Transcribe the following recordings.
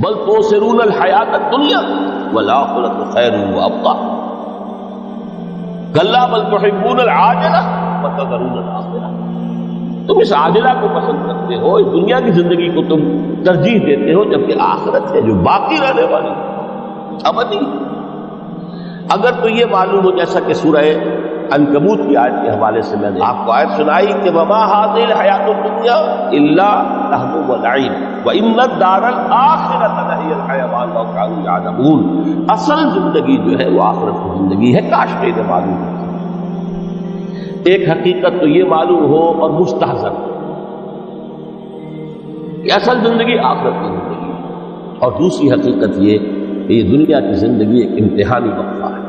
بل تؤثرون الحیات الدنیا والآخرۃ خیر وابقیٰ کلا بل تحبون العاجلہ وتذرون الآخرہ. تم اس عاجلہ کو پسند کرتے ہو، اس دنیا کی زندگی کو تم ترجیح دیتے ہو، جبکہ آخرت ہے جو باقی رہنے والی ابدی. اگر تو یہ معلوم ہو، جیسا کہ سورہ عنکبوت کی آیت کے حوالے سے میں نے آپ کو آیت سنائی کہ وما هذه الحیات الدنیا الا لهو ولعب وان الدار الاخرۃ لہی الحیوان لو کانوا یعلمون. اصل زندگی جو ہے وہ آخرت کی زندگی ہے، کاش کہ انہیں معلوم ہو. ایک حقیقت تو یہ معلوم ہو اور مستحضر کہ اصل زندگی آخرت کی زندگی ہے، اور دوسری حقیقت یہ کہ یہ دنیا کی زندگی ایک امتحانی وقفہ ہے.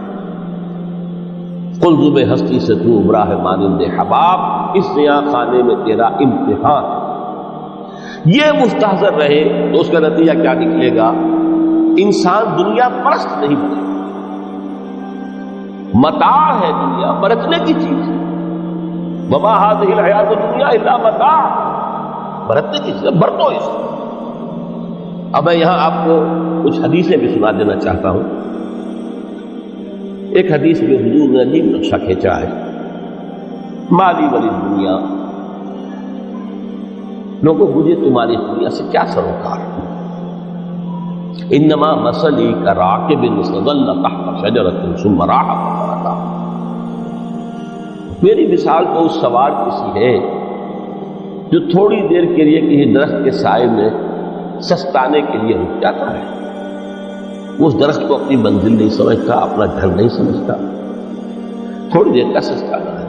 قلزم ہستی سے تو ابراہ مانند حباب، اس زیاں خانے میں تیرا امتحان. یہ مستحضر رہے تو اس کا نتیجہ کیا نکلے گا؟ انسان دنیا پرست نہیں بنے. متاع ہے دنیا، برتنے کی چیز ہے. وما هذه الحیات الدنیا الا متاع، برتنے کی چیز ہے، برتو اس. اب میں یہاں آپ کو کچھ حدیثیں بھی سنا دینا چاہتا ہوں. ایک حدیث میں حضور نے عجیب نقشہ کھینچا ہے. مالی ولی دنیا، لوگوں مجھے تمہاری دنیا سے کیا سروکار. انما مثلی کراکب استظل تحت شجرۃ ثم راح فبرکا. میری مثال تو اس سوار کسی ہے جو تھوڑی دیر کے لیے کسی درخت کے سائے میں سستانے کے لیے رک جاتا ہے. اس درخت کو اپنی منزل نہیں سمجھتا، اپنا گھر نہیں سمجھتا، تھوڑی دیر کا سستانا ہے.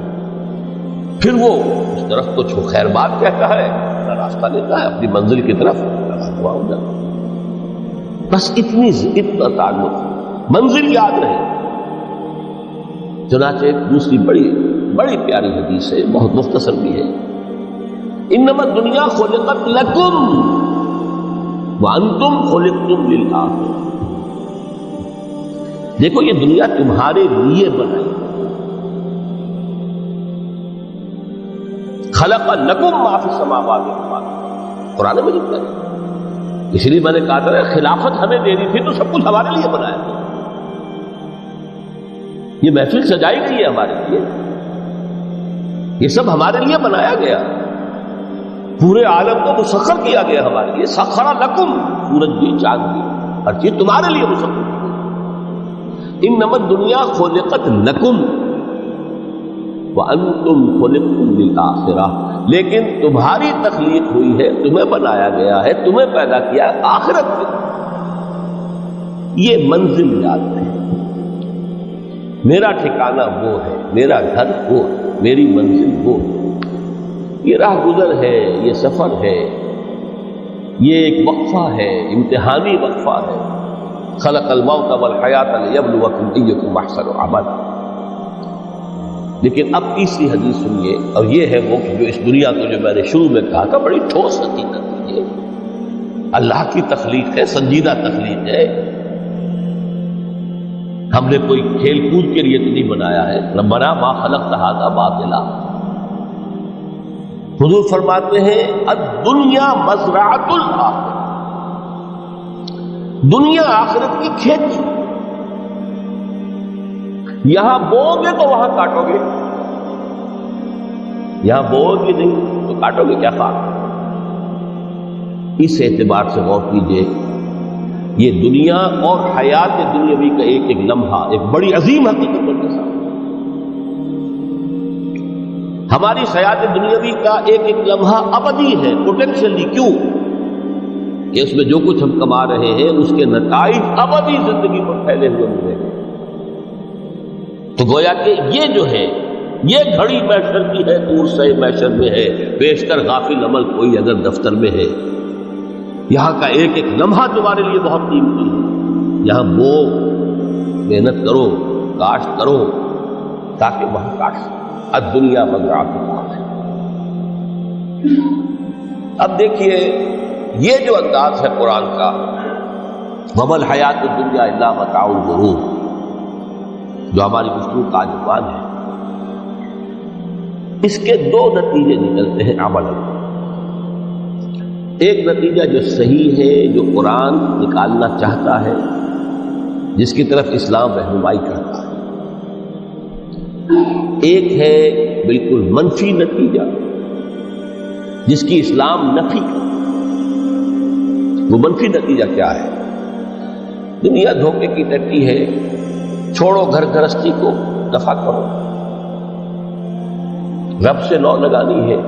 پھر وہ اس درخت کو چھو خیر بات کہتا ہے، اپنا راستہ لیتا ہے، اپنی منزل کی طرف رواں ہو جاتا ہے. بس اتنا تعلق، منزل یاد رہے. چنانچہ ایک دوسری بڑی پیاری حدیث ہے، بہت مختصر بھی ہے. انما الدنیا خلقت لکم وانتم خلقتم للآخرہ. دیکھو یہ دنیا تمہارے لیے بنائی. خلق لکم ما فی السماوات والارض، قرآن میں لکھا ہے. اس لیے میں نے کہا تھا خلافت ہمیں دینی تھی تو سب کچھ ہمارے لیے بنایا گیا. یہ محفل سجائی گئی ہے ہمارے لیے، یہ سب ہمارے لیے بنایا گیا. پورے عالم کو مسخر کیا گیا ہمارے لیے. سخر لکم، سورج بھی چاند بھی، ہر چیز تمہارے لیے مسخر کی گئی. انما الدنیا خلقت لکم وانتم خلقتم للآخرہ. لیکن تمہاری تخلیق ہوئی ہے، تمہیں بنایا گیا ہے، تمہیں پیدا کیا ہے آخرت کے. یہ منزل یاد ہے. میرا ٹھکانہ وہ ہے، میرا گھر وہ ہے، میری منزل وہ ہے. یہ راہ گزر ہے، یہ سفر ہے، یہ ایک وقفہ ہے، امتحانی وقفہ ہے. خلق الموت والحیات لیبلوکم ایکم احسن عملا. لیکن اب تیسری حدیث سنیے، اور یہ ہے وہ کہ جو اس دنیا کو جو میں نے شروع میں کہا تھا بڑی ٹھوس حقیقت ہے. یہ اللہ کی تخلیق ہے، سنجیدہ تخلیق ہے. ہم نے کوئی کھیل کود کے لیے تو نہیں بنایا ہے. ربنا ما خلقت ھذا باطلا. حضور فرماتے ہیں الدنیا مزرعۃ الآخرہ. دنیا آخرت کی کھیتی. یہاں بوؤ گے تو وہاں کاٹو گے، یہاں بوؤ گے نہیں تو کاٹو گے کیا خاک. اس اعتبار سے غور کیجیے، یہ دنیا اور حیات دنیاوی کا ایک ایک لمحہ ایک بڑی عظیم حقیقت کے ساتھ. ہماری حیات دنیاوی کا ایک ایک لمحہ ابدی ہے پوٹینشلی. کیوں کہ اس میں جو کچھ ہم کما رہے ہیں اس کے نتائج ابدی زندگی پر پھیلے ہوئے ملیں گے. تو گویا کہ یہ جو ہے یہ گھڑی میشر کی ہے، دور سے میشر میں ہے. بیشتر غافل عمل کوئی اگر دفتر میں ہے، یہاں کا ایک ایک لمحہ تمہارے لیے بہت قیمتی ہے. یہاں بو محنت کرو، کاشت کرو تاکہ وہاں کاٹ سکو. الدنیا مزرعۃ الآخرہ. اب دیکھیے یہ جو انداز ہے قرآن کا، وما الحیات الدنیا الا متاع الغرور، جو ہماری گفتگو کا عنوان ہے، اس کے دو نتیجے نکلتے ہیں عمل. ایک نتیجہ جو صحیح ہے، جو قرآن نکالنا چاہتا ہے، جس کی طرف اسلام رہنمائی کرتا ہے، ایک ہے بالکل منفی نتیجہ جس کی اسلام نفی کرتا ہے۔ وہ منفی نتیجہ کیا ہے؟ دنیا دھوکے کی ٹٹی ہے، چھوڑو گھر گرہستی کو، دفع کرو، رب سے نو لگانی ہے۔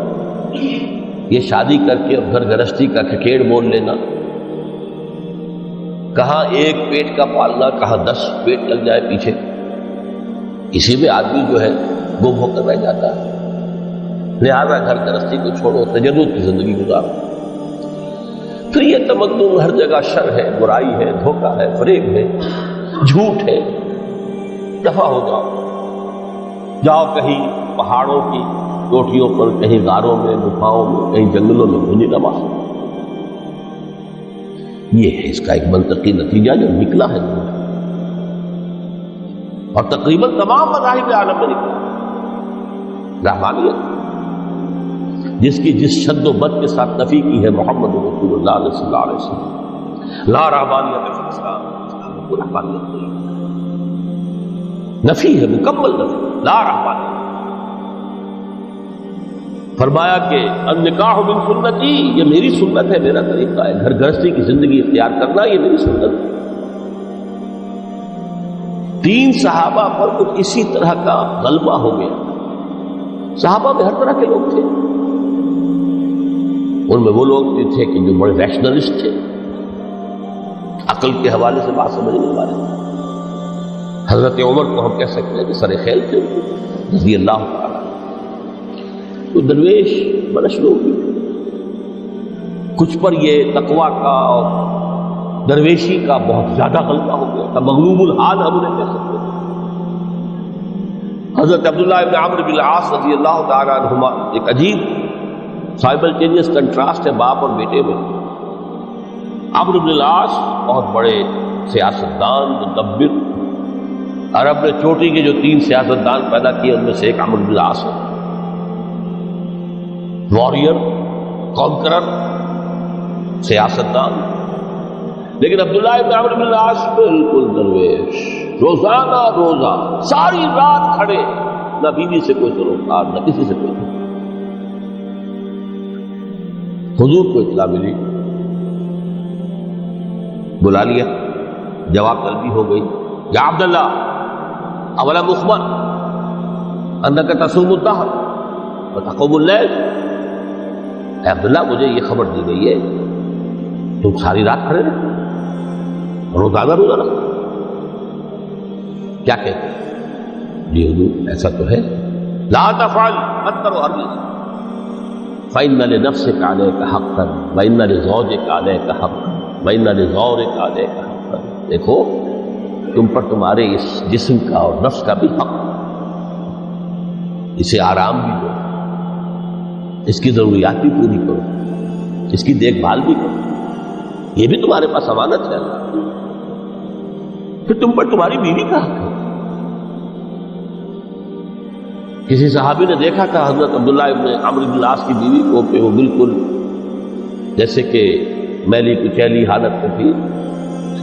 یہ شادی کر کے اور گھر گرہستی کا کھکیڑ بول لینا، کہاں ایک پیٹ کا پالنا، کہاں 10 پیٹ لگ جائے پیچھے، اسی میں آدمی جو ہے گم ہو کر رہ جاتا ہے۔ لہذا گھر گرہستی کو چھوڑو، تجرد کی زندگی گزارو۔ پھر یہ تمدن ہر جگہ شر ہے، برائی ہے، دھوکہ ہے، فریب ہے، جھوٹ ہے، دفع ہو جاؤ۔ جاؤ کہیں پہاڑوں کی چوٹیوں پر، کہیں غاروں میں، گفاؤں میں، کہیں جنگلوں میں بھونی روا۔ یہ ہے اس کا ایک منطقی نتیجہ جو نکلا ہے، اور تقریباً تمام مذاہب عالم میں نکلا۔ رحمانیت جس کی جس شد و بد کے ساتھ نفی کی ہے محمد رسول اللہ صلی اللہ علیہ وسلم، لا رحمانیت فی الاسلام، اسلام کو رحمانیت نہیں، نفی ہے، مکمل نفی، لا رحمانیت۔ فرمایا کہ النکاح من سنتی، یہ میری سنت ہے، میرا طریقہ ہے، گھر گرہستی کی زندگی اختیار کرنا یہ میری سنت ہے۔ 3 صحابہ پر کچھ اسی طرح کا غلبہ ہو گیا۔ صحابہ میں ہر طرح کے لوگ تھے، ان میں وہ لوگ بھی تھے کہ جو بڑے ریشنلسٹ تھے، عقل کے حوالے سے بات سمجھنے والے تھے۔ حضرت عمر کو ہم کہہ سکتے ہیں کہ سر خیل تھے رضی اللہ تعالیٰ۔ تو درویش بدشلوق بھی، کچھ پر یہ تقویٰ کا اور درویشی کا بہت زیادہ غلبہ ہو گیا تھا، مغلوب الحال ہم انہیں کہہ سکتے ہیں۔ حضرت عبداللہ ابن عمرو بن العاص رضی اللہ تعالیٰ عنہما، ایک عجیب سائملٹینیس کنٹراسٹ ہے باپ اور بیٹے میں۔ عمرو بن العاص بہت بڑے سیاستدان، مدبر، عرب نے چوٹی کے جو 3 سیاستدان پیدا کیے ان میں سے ایک عمرو بن العاص ہے، واریر، کانکرر، سیاستدان۔ لیکن عبداللہ ابن عمرو بن العاص بالکل درویش، روزانہ روزہ ساری رات کھڑے، نہ بیوی سے کوئی سروکار، نہ کسی سے کوئی۔ حضور کو اطلاع ملی، بلا لیا، جواب طلبی ہو گئی، یا عبداللہ اولا مخبر انک تصوم الدہر وتقوم اللیل، اے عبداللہ مجھے یہ خبر دی گئی ہے تم ساری رات کھڑے رہے، روزانہ روزہ رکھو۔ کیا کہتے ہیں؟ جی حضور ایسا تو ہے۔ لا تفعل، مت کرو ہرگز۔ فإن لنفسك عليك حقا وإن لزوجك عليك حقا وإن لزورك عليك حقا۔ دیکھو تم پر تمہارے اس جسم کا اور نفس کا بھی حق، اسے آرام بھی دو، اس کی ضروریات بھی پوری کرو، اس کی دیکھ بھال بھی کرو، یہ بھی تمہارے پاس امانت ہے۔ پھر تم پر تمہاری بیوی کا حق ہے۔ کسی صحابی نے دیکھا تھا حضرت عبداللہ ابن عمرو بن العاص کی بیوی کو کہ وہ بالکل جیسے کہ میلی کچیلی حالت میں تھی۔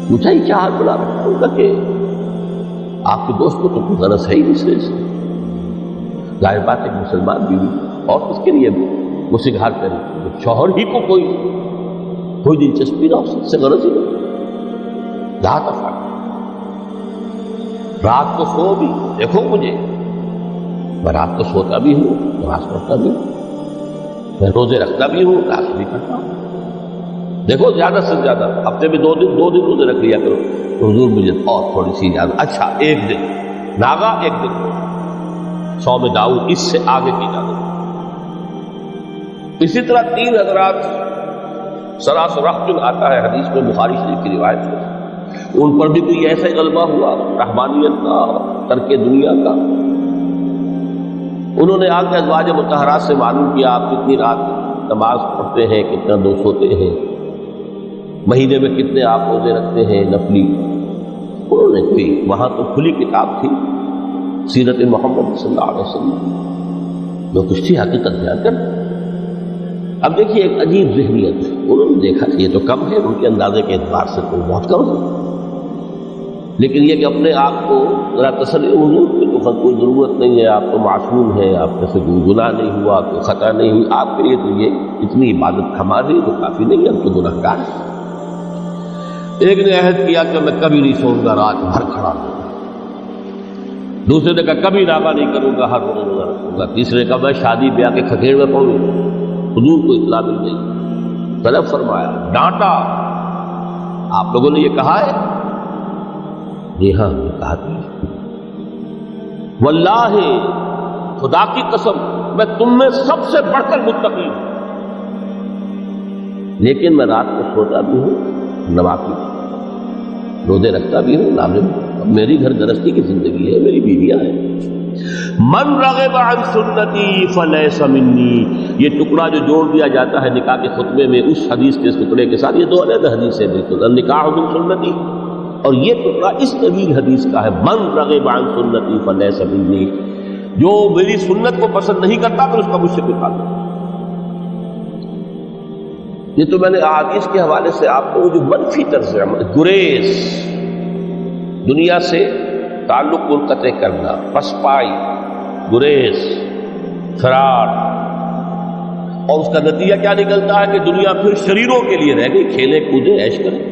پوچھا ہی کیا حال بنا رکھا؟ ان کا کہ آپ کے دوست کو تو کوئی غرض ہے ہی نہیں سے، ظاہر بات ہے مسلمان بیوی اور اس کے لیے وہ سگھار کرے، شوہر ہی کو کوئی دلچسپی نہ ہو، اس سے غرض ہی نہیں۔ رات افعال، رات کو سو بھی، دیکھو مجھے میں رات کو سوتا بھی ہوں، نماز پڑھتا بھی ہوں، میں روزے رکھتا بھی ہوں، کلاس بھی کرتا ہوں۔ دیکھو زیادہ سے زیادہ ہفتے میں 2 دن روزے رکھ لیا کرو، تو حضور مجھے اور تھوڑی سی زیادہ، اچھا 1 دن ناگا 1 دن صوم داؤد، اس سے آگے کی اجازت۔ اسی طرح 3 حضرات سراسر رحمت آتا ہے حدیث میں، بخاری شریف کی روایت ہے، ان پر بھی کوئی ایسا ہی غلبہ ہوا رحمانیت کا، ترک دنیا کا۔ انہوں نے آ کے ازواج مطہرات سے معلوم کیا آپ کتنی رات نماز پڑھتے ہیں، کتنا دو سوتے ہیں، مہینے میں کتنے آپ روزے رکھتے ہیں نفلی۔ انہوں نے کوئی وہاں تو کھلی کتاب تھی سیرت محمد صلی اللہ علیہ وسلم، جو کچھ تھی حقیقت بیان کر۔ اب دیکھیے ایک عجیب ذہنیت انہوں نے دیکھا کہ یہ تو کم ہے، ان کے اندازے کے اعتبار سے تو بہت کم ہے، لیکن یہ کہ اپنے آپ کو ذرا تسلی حضور کی تو کوئی ضرورت نہیں ہے، آپ تو معصوم ہیں، آپ میں سے کوئی گناہ نہیں ہوا، کوئی خطا نہیں ہوئی، آپ کے لیے تو یہ اتنی عبادت ہماری تو کافی نہیں ہے، ہم تو گناہ گار ہیں۔ ایک نے عہد کیا کہ میں کبھی نہیں سوؤں گا، رات بھر کھڑا ہوں گا، دوسرے نے کہا کبھی ناغہ نہیں کروں گا، ہر روز روزہ رکھوں گا، تیسرے نے کہا میں شادی بیاہ کے کھکیڑ میں پڑوں گا۔ حضور کو اطلاع مل گئی، طلب فرمایا، ڈانٹا، آپ لوگوں نے یہ کہا ہے؟ جی ہاں یہ کہا تھی۔ واللہ خدا کی قسم میں تم میں سب سے بڑھ کر متقی ہوں، لیکن میں رات کو سوتا بھی ہوں، نوافل روزے رکھتا بھی ہوں، لازم میری گھر گرستی کی زندگی ہے، میری بیویاں ہیں۔ من رغب عن سنتی فلیس منی، یہ ٹکڑا جو جوڑ دیا جاتا ہے نکاح کے خطبے میں اس حدیث کے ٹکڑے کے ساتھ، یہ دو علیحدہ حدیث ہے بالکل، النکاح من سنتی، اور یہ ٹکڑا اس طویل حدیث کا ہے، من رغب عن سنتی فلیس منی، جو میری سنت کو پسند نہیں کرتا پھر اس کا مجھ سے کوئی تعلق نہیں۔ یہ تو میں نے احادیث کے حوالے سے آپ کو جو منفی طرز عمل، گریز، دنیا سے تعلق منقطع کرنا، پسپائی، گریز، فرار، اور اس کا نتیجہ کیا نکلتا ہے کہ دنیا پھر شریروں کے لیے رہ گئی، کھیلے کودے عیش کریں۔